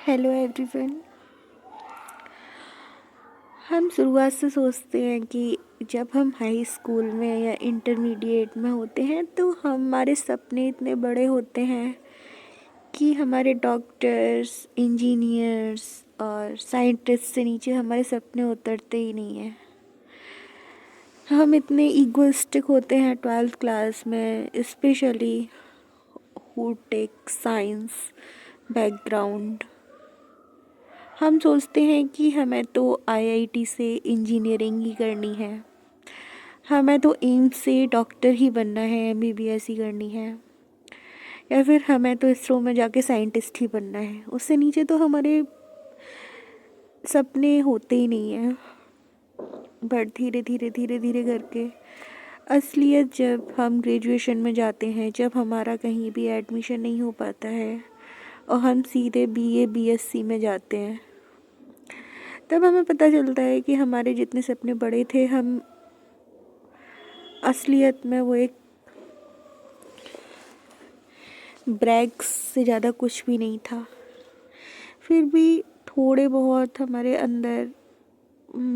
Hello everyone. हम शुरुआत से सोचते हैं कि जब हम हाई स्कूल में या इंटरमीडिएट में होते हैं तो हमारे सपने इतने बड़े होते हैं कि हमारे डॉक्टर्स, इंजीनियर्स और साइंटिस्ट से नीचे हमारे सपने उतरते ही नहीं हैं। हम इतने ईगोइस्टिक होते हैं 12th क्लास में, specially who take science background. हम सोचते हैं कि हमें तो आईआईटी से इंजीनियरिंग ही करनी है, हमें तो एम्स से डॉक्टर ही बनना है, एमबीबीएस ही करनी है, या फिर हमें तो इसरो में जाके साइंटिस्ट ही बनना है। उससे नीचे तो हमारे सपने होते ही नहीं हैं। बट धीरे धीरे धीरे धीरे करके असलियत जब हम ग्रेजुएशन में जाते हैं, जब हमारा कहीं भी एडमिशन नहीं हो पाता है और हम सीधे बीए बीएससी में जाते हैं, तब हमें पता चलता है कि हमारे जितने सपने बड़े थे, हम असलियत में वो एक ब्रैग्स से ज़्यादा कुछ भी नहीं था। फिर भी थोड़े बहुत हमारे अंदर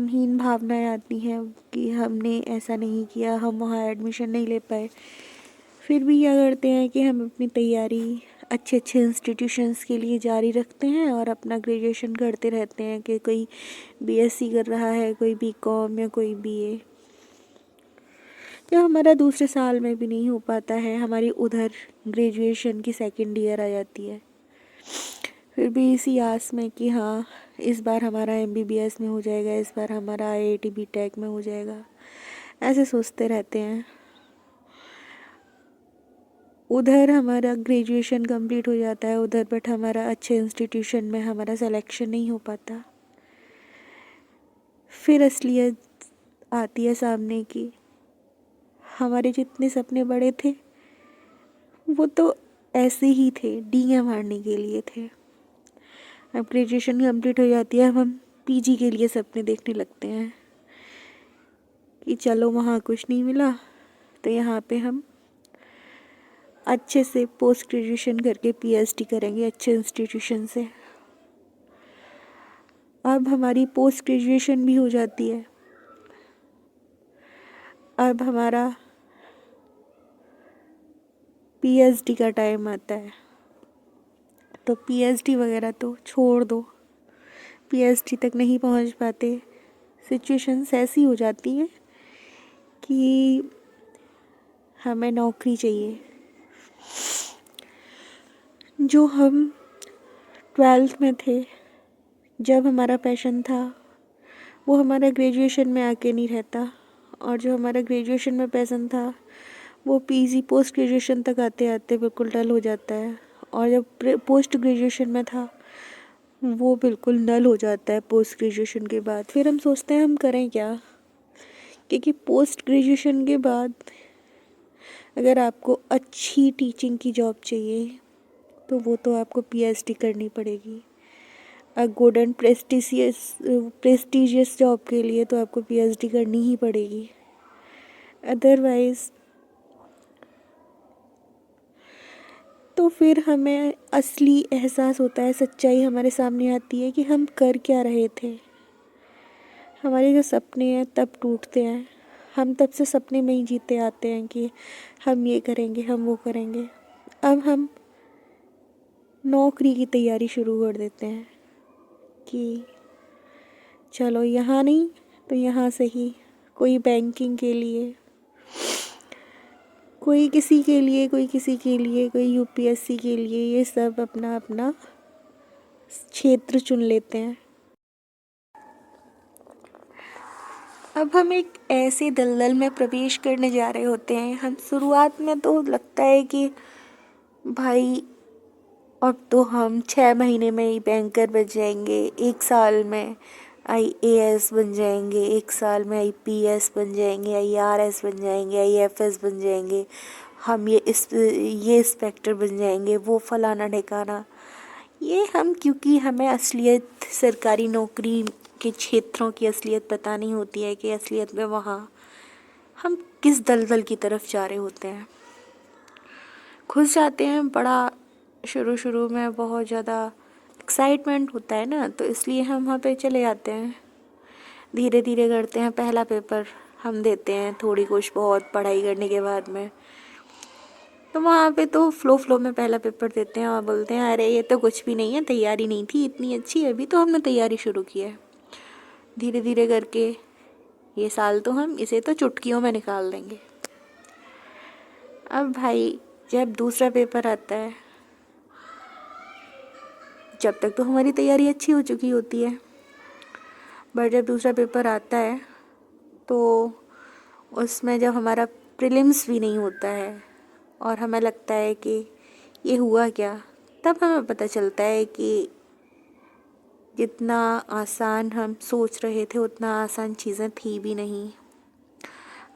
हीन भावनाएं आती हैं कि हमने ऐसा नहीं किया, हम वहाँ एडमिशन नहीं ले पाए। फिर भी क्या करते हैं कि हम अपनी तैयारी अच्छे अच्छे इंस्टीट्यूशंस के लिए जारी रखते हैं और अपना ग्रेजुएशन करते रहते हैं कि कोई बीएससी कर रहा है, कोई बीकॉम या कोई बीए। या हमारा दूसरे साल में भी नहीं हो पाता है, हमारी उधर ग्रेजुएशन की सेकेंड ईयर आ जाती है। फिर भी इसी आस में कि हाँ, इस बार हमारा एमबीबीएस में हो जाएगा, इस बार हमारा आईआईटी बीटेक में हो जाएगा, ऐसे सोचते रहते हैं। उधर हमारा ग्रेजुएशन कंप्लीट हो जाता है उधर, बट हमारा अच्छे इंस्टीट्यूशन में हमारा सिलेक्शन नहीं हो पाता। फिर असलियत आती है सामने की, हमारे जितने सपने बड़े थे वो तो ऐसे ही थे, डींगे मारने के लिए थे। अब ग्रेजुएशन कंप्लीट हो जाती है, अब हम पीजी के लिए सपने देखने लगते हैं कि चलो वहाँ कुछ नहीं मिला तो यहाँ पे हम अच्छे से पोस्ट ग्रेजुएशन करके पीएचडी करेंगे अच्छे इंस्टीट्यूशन से। अब हमारी पोस्ट ग्रेजुएशन भी हो जाती है, अब हमारा पीएचडी का टाइम आता है। तो पीएचडी वगैरह तो छोड़ दो, पीएचडी तक नहीं पहुंच पाते। सिचुएशंस ऐसी हो जाती हैं कि हमें नौकरी चाहिए। जो हम 12th में थे, जब हमारा पैशन था, वो हमारा ग्रेजुएशन में आके नहीं रहता, और जो हमारा ग्रेजुएशन में पैशन था वो पीजी पोस्ट ग्रेजुएशन तक आते आते बिल्कुल डल हो जाता है, और जब पोस्ट ग्रेजुएशन में था वो बिल्कुल नल हो जाता है पोस्ट ग्रेजुएशन के बाद। फिर हम सोचते हैं हम करें क्या, क्योंकि पोस्ट ग्रेजुएशन के बाद अगर आपको अच्छी टीचिंग की जॉब चाहिए तो वो तो आपको पीएचडी करनी पड़ेगी। A good and prestigious job के लिए तो आपको पीएचडी करनी ही पड़ेगी, अदरवाइज। तो फिर हमें असली एहसास होता है, सच्चाई हमारे सामने आती है कि हम कर क्या रहे थे। हमारे जो सपने हैं तब टूटते हैं, हम तब से सपने में ही जीते आते हैं कि हम ये करेंगे, हम वो करेंगे। अब हम नौकरी की तैयारी शुरू कर देते हैं कि चलो यहाँ नहीं तो यहाँ से ही, कोई बैंकिंग के लिए, कोई किसी के लिए, कोई किसी के लिए, कोई यूपीएससी के लिए, ये सब अपना अपना क्षेत्र चुन लेते हैं। अब हम एक ऐसे दलदल में प्रवेश करने जा रहे होते हैं। हम शुरुआत में तो लगता है कि भाई अब तो हम 6 महीने में ही बैंकर बन जाएंगे, 1 साल में आईएएस बन जाएंगे, 1 साल में आईपीएस बन जाएंगे, आईआरएस बन जाएंगे, आईएफएस बन जाएंगे, हम ये इंस्पेक्टर बन जाएंगे, वो फलाना ठिकाना। ये हम, क्योंकि हमें असलियत सरकारी नौकरी के क्षेत्रों की असलियत पता नहीं होती है कि असलियत में वहाँ हम किस दलदल की तरफ जा रहे होते हैं। घुस जाते हैं बड़ा, शुरू शुरू में बहुत ज़्यादा एक्साइटमेंट होता है ना, तो इसलिए हम वहाँ पे चले जाते हैं। धीरे धीरे करते हैं, पहला पेपर हम देते हैं थोड़ी कुछ बहुत पढ़ाई करने के बाद में। तो वहाँ पे तो फ्लो में पहला पेपर देते हैं और बोलते हैं अरे ये तो कुछ भी नहीं है, तैयारी नहीं थी इतनी अच्छी, अभी तो हमने तैयारी शुरू की है। धीरे धीरे करके ये साल तो हम इसे तो चुटकियों में निकाल देंगे। अब भाई जब दूसरा पेपर आता है, जब तक तो हमारी तैयारी अच्छी हो चुकी होती है, बट जब दूसरा पेपर आता है तो उसमें जब हमारा प्रीलिम्स भी नहीं होता है और हमें लगता है कि ये हुआ क्या, तब हमें पता चलता है कि जितना आसान हम सोच रहे थे उतना आसान चीज़ें थी भी नहीं।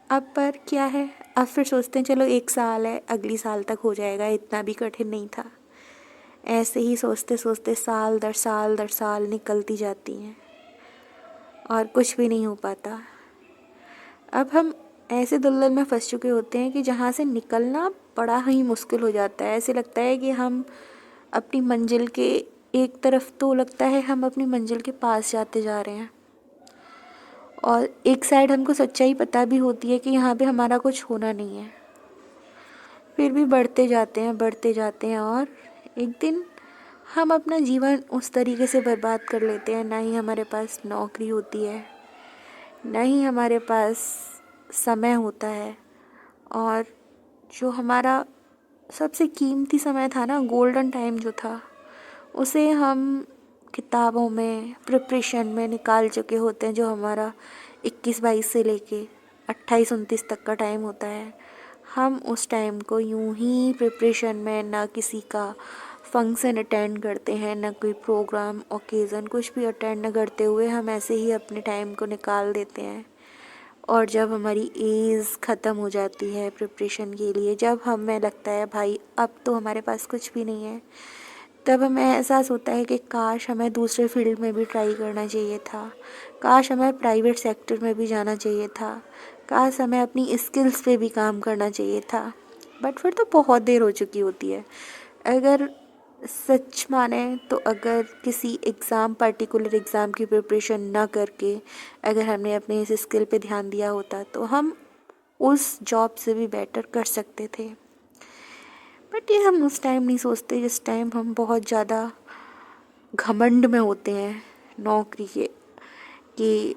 अब पर क्या है, अब फिर सोचते हैं चलो 1 साल है, अगली साल तक हो जाएगा, इतना भी कठिन नहीं था। ऐसे ही सोचते सोचते साल दर साल निकलती जाती हैं और कुछ भी नहीं हो पाता। अब हम ऐसे दलदल में फंस चुके होते हैं कि जहाँ से निकलना बड़ा ही मुश्किल हो जाता है। ऐसे लगता है कि हम अपनी मंजिल के एक तरफ तो लगता है हम अपनी मंजिल के पास जाते जा रहे हैं, और एक साइड हमको सच्चाई पता भी होती है कि यहाँ पे हमारा कुछ होना नहीं है। फिर भी बढ़ते जाते हैं और एक दिन हम अपना जीवन उस तरीके से बर्बाद कर लेते हैं। ना ही हमारे पास नौकरी होती है, ना ही हमारे पास समय होता है, और जो हमारा सबसे कीमती समय था ना, गोल्डन टाइम जो था, उसे हम किताबों में प्रिपरेशन में निकाल चुके होते हैं। जो हमारा 21-22 से लेके 28-29 तक का टाइम होता है, हम उस टाइम को यूं ही प्रिपरेशन में, ना किसी का फंक्शन अटेंड करते हैं, ना कोई प्रोग्राम ओकेज़न कुछ भी अटेंड न करते हुए हम ऐसे ही अपने टाइम को निकाल देते हैं। और जब हमारी एज ख़त्म हो जाती है प्रिपरेशन के लिए, जब हमें लगता है भाई अब तो हमारे पास कुछ भी नहीं है, तब हमें एहसास होता है कि काश हमें दूसरे फील्ड में भी ट्राई करना चाहिए था, काश हमें प्राइवेट सेक्टर में भी जाना चाहिए था, काश हमें अपनी स्किल्स पे भी काम करना चाहिए था। बट फिर तो बहुत देर हो चुकी होती है। अगर सच माने तो अगर किसी पर्टिकुलर एग्ज़ाम की प्रिपरेशन ना करके अगर हमने अपने इस स्किल पे ध्यान दिया होता तो हम उस जॉब से भी बेटर कर सकते थे। बट ये हम उस टाइम नहीं सोचते जिस टाइम हम बहुत ज़्यादा घमंड में होते हैं नौकरी के, कि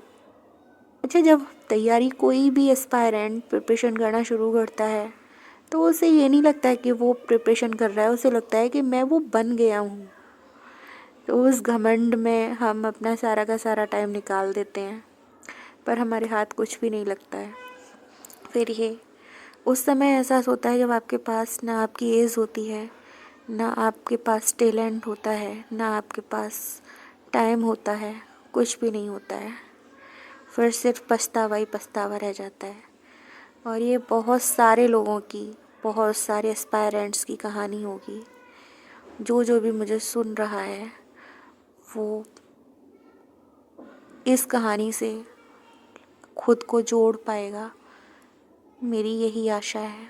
अच्छा, जब तैयारी कोई भी एस्पायरेंट प्रिपरेशन करना शुरू करता है तो उसे ये नहीं लगता है कि वो प्रिपरेशन कर रहा है, उसे लगता है कि मैं वो बन गया हूँ। तो उस घमंड में हम अपना सारा का सारा टाइम निकाल देते हैं, पर हमारे हाथ कुछ भी नहीं लगता है। फिर ये उस समय एहसास होता है जब आपके पास ना आपकी एज होती है, ना आपके पास टैलेंट होता है, ना आपके पास टाइम होता है, कुछ भी नहीं होता है। फिर सिर्फ पछतावा ही पछतावा रह जाता है। और ये बहुत सारे लोगों की, बहुत सारे एस्पायरेंट्स की कहानी होगी। जो भी मुझे सुन रहा है वो इस कहानी से खुद को जोड़ पाएगा, मेरी यही आशा है।